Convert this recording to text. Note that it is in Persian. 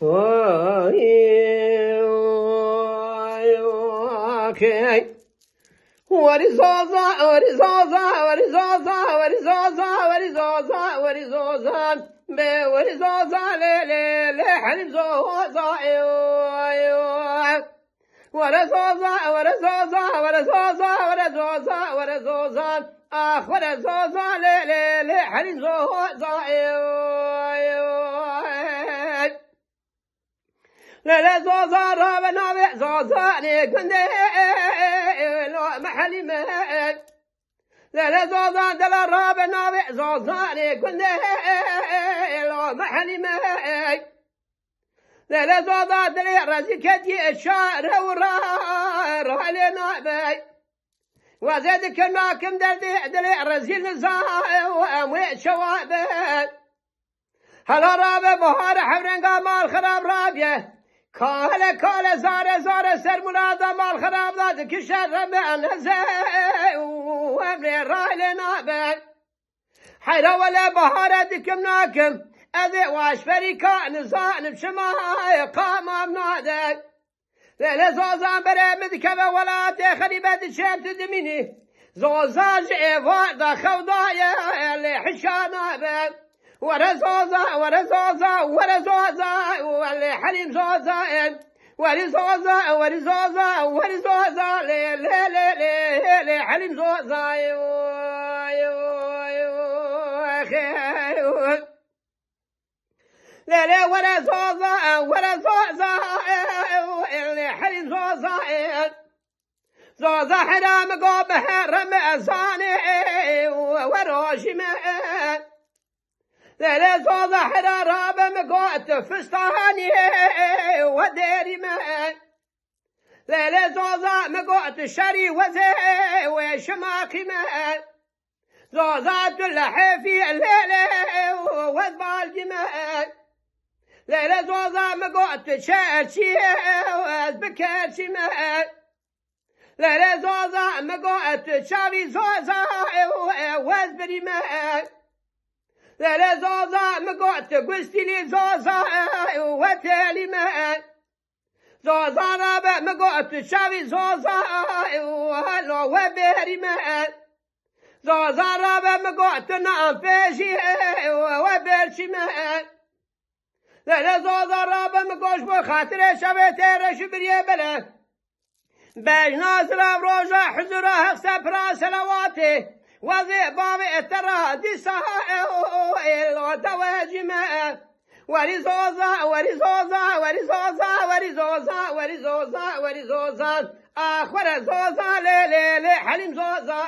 Okay. What is all that? What is all that? What is all that? What is all that? What is all that? What is all that? What is all that? Le حلم زوزا what is all that? What is all that? What is all that? What is all that? What is all that? what is all that? Le حلم زوزا لا زوزا رابنا زوزا نكندي لا محلي ما لا زوزا دل رابنا زوزا نكندي لا محلي ما لا زوزا دل رزقتي الشعر ورا رالنا باي وزاد كنا كم دل رزيل نزاي واموي شوابي هلا رابه بهار حورنگا مال خراب رابيه كاله زار سر منادا مال خراب داد كشر من هزه وامر رايل نابن حيرا ولا بهار دكم ناكم اذي واش فريكا نزان بشماي قام منادك لا زوزان برمد كما ولا تخريبه دشمت دميني زوزاج ايفا خودايا اللي حشانا بك ورزوزا واللي حليم زوزا ورزوزا لي حليم زوزا لا ورزوزا اللي حليم زوزا حرام قوبه رمزاني وروشمه لا زوزا حرارة بمقوت فستاني وديري ما لا زوزا مقوت شري وزي وشماقي ما زوزا اللحفي الليلة وذبال جمال لا زوزا مقوت شاشي وذبكاشي ما لا زوزا مقوت شاوي زوزا وذبري ما لا زوزا مقعت قستي لي زوزا وتالي ما زوزا رابع مقعت شاوي زوزا وهلو وبيري ما زوزا رابع مقعت نعم فيشي وبيرشي ما لا زوزا رابع مقعش بخاطر شبيتي رشبري بلا باش ناصر بروجا حزرها سبرا سلواتي وذي بابي اترى دي سهائل تواجمة ورزوزا آخر زوزا لي حليم زوزا